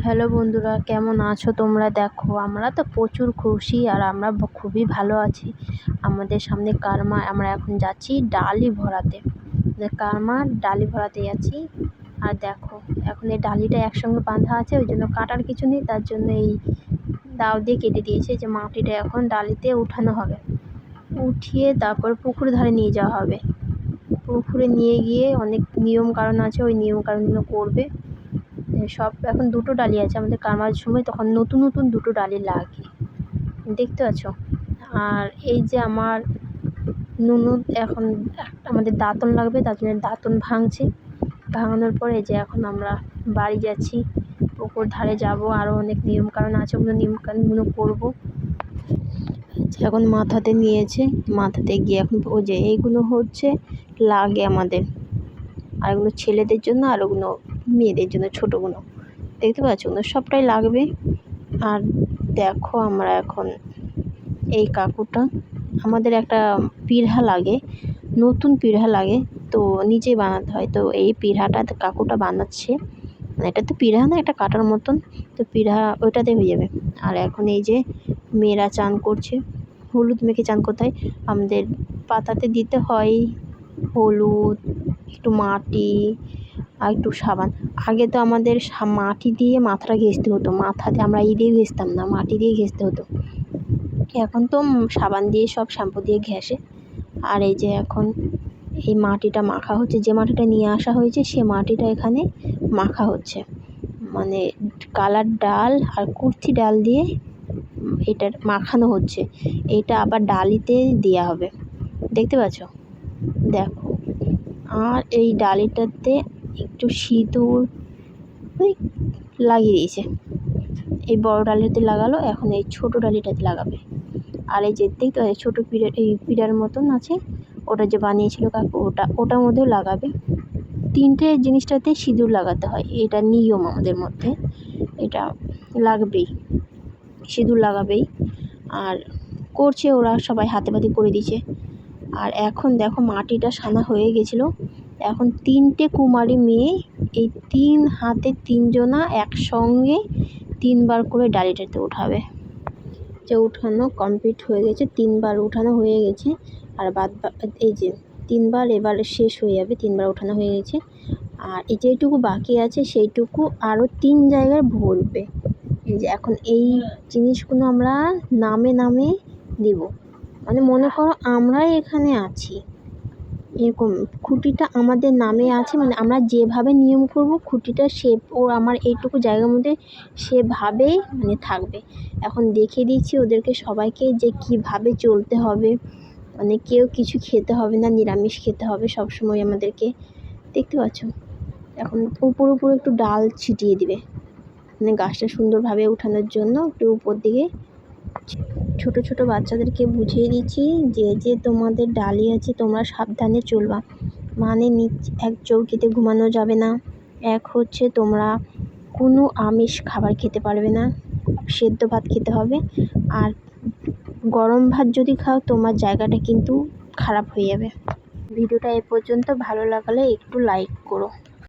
Hello বন্ধুরা, কেমন আছো তোমরা? দেখো, আমরা তো প্রচুর খুশি আর আমরা খুবই ভালো আছি। আমাদের সামনে কারমা, আমরা এখন যাচ্ছি ডালি ভরাতে। কারমার ডালি ভরাতে যাচ্ছি। আর দেখো, এখন এই ডালিটা একসঙ্গে বাঁধা আছে, ওই জন্য কাটার কিছু নেই, তার জন্য এই দাও দিয়ে কেটে দিয়েছে। যে মাটিটা এখন ডালিতে উঠানো হবে, উঠিয়ে তারপর পুকুর ধারে নিয়ে যাওয়া হবে। পুকুরে নিয়ে গিয়ে অনেক নিয়ম কারণ আছে, ওই নিয়ম কারণগুলো করবে সব। এখন দুটো ডালি আছে আমাদের কারমার সময়, তখন নতুন নতুন দুটো ডালি লাগে, দেখতে পাচ্ছ। আর এই যে আমার ননদ এখন আমাদের দাঁতন লাগবে, তার জন্য দাঁতন ভাঙছে। ভাঙানোর পরে যে এখন আমরা বাড়ি যাচ্ছি, পুকুর ধারে যাব, আরও অনেক নিয়ম কারণ আছে, ওগুলো নিয়ম কারণগুলো করবো। এখন মাথাতে নিয়েছে, মাথাতে গিয়ে এখন ও যে এইগুলো হচ্ছে লাগে আমাদের, আর ওগুলো ছেলেদের জন্য, আর ওগুলো মেয়েদের জন্য, ছোটোগুলো দেখতে পাচ্ছ, ওগুলো সবটাই লাগবে। আর দেখো, আমরা এখন এই কাকুটা, আমাদের একটা পিঢ়া লাগে, নতুন পিঢ়া লাগে, তো নিজেই বানাতে হয়। তো এই পিঢ়াটা কাকুটা বানাচ্ছে, মানে এটা তো পিঢ়া না, এটা কাটার মতন, তো পিঢ়া ওইটাতে হয়ে যাবে। আর এখন এই যে মেয়েরা চান করছে, হলুদ মেখে চান করতে হয়। আমাদের পাতাতে দিতে হয় হলুদ, একটু মাটি আর একটু সাবান। আগে তো আমাদের মাটি দিয়ে মাথাটা ঘেঁষতে হতো, মাথাতে আমরা দিয়ে ঘেঁষতাম না, মাটি দিয়ে ঘেঁষতে হতো। এখন তো সাবান দিয়ে, সব শ্যাম্পু দিয়ে ঘেঁষে। আর এই যে এখন এই মাটিটা মাখা হচ্ছে, যে মাটিটা নিয়ে আসা হয়েছে সে মাটিটা এখানে মাখা হচ্ছে, মানে কালার ডাল আর কুর্থি ডাল দিয়ে এটা মাখানো হচ্ছে। এটা আবার ডালিতে দেওয়া হবে, দেখতে পাচ্ছ, দেখো। আর এই ডালিটাতে একটু সিঁদুর লাগিয়ে দিয়েছে, এই বড় ডালিটাতে লাগালো, এখন এই ছোট ডালিটাতে লাগাবে। আর এই যে দেখতে ছোটো পিঁড়া, এই পিঁড়ার মতন আছে, ওটা যে বানিয়েছিল কাকু, ওটার মধ্যেও লাগাবে। তিনটে জিনিসটাতে সিঁদুর লাগাতে হয়, এটা নিয়ম আমাদের মধ্যে, এটা লাগবেই, সিঁদুর লাগাবেই। আর করছে ওরা সবাই, হাতে পাতে করে দিচ্ছে। আর এখন দেখো, মাটিটা সানা হয়ে গেছিলো, এখন তিনটে কুমারী মেয়ে, এই তিন হাতে তিনজনা একসঙ্গে তিনবার করে ডালিটাতে উঠাবে। যে উঠানো কমপ্লিট হয়ে গেছে, তিনবার উঠানো হয়ে গেছে। আর এই যে তিনবার এবারে শেষ হয়ে যাবে, তিনবার উঠানো হয়ে গেছে। আর এই যেটুকু বাকি আছে সেইটুকু আরও 3 জায়গায় ভরবে। এই যে এখন এই জিনিসগুলো আমরা নামে নামে দিব, মানে মনে করো আমরাই এখানে আছি, এরকম খুঁটিটা আমাদের নামে আছে, মানে আমরা যেভাবে নিয়ম করব খুঁটিটা আমার এইটুকু জায়গার মধ্যে সেভাবেই মানে থাকবে। এখন দেখিয়ে দিচ্ছি ওদেরকে সবাইকে যে কিভাবে চলতে হবে, মানে কেউ কিছু খেতে হবে না, নিরামিষ খেতে হবে সব সময় আমাদেরকে, দেখতে পাচ্ছ। এখন উপর একটু ডাল ছিটিয়ে দিবে, মানে গাছটা সুন্দরভাবে উঠানোর জন্য একটু উপর দিকে। ছোট ছোট বাচ্চাদেরকে বুঝিয়ে দিচ্ছি যে তোমাদের ডালি আছে, তোমরা সাবধানে চলবা, মানে এক চৌকিতে ঘুমানো যাবে না, এক হচ্ছে তোমরা কোনো আমিষ খাবার খেতে পারবে না, সেদ্ধ ভাত খেতে হবে। আর গরম ভাত যদি খাও তোমার জায়গাটা কিন্তু খারাপ হয়ে যাবে। ভিডিওটা এ পর্যন্ত, ভালো লাগলে একটু লাইক করো।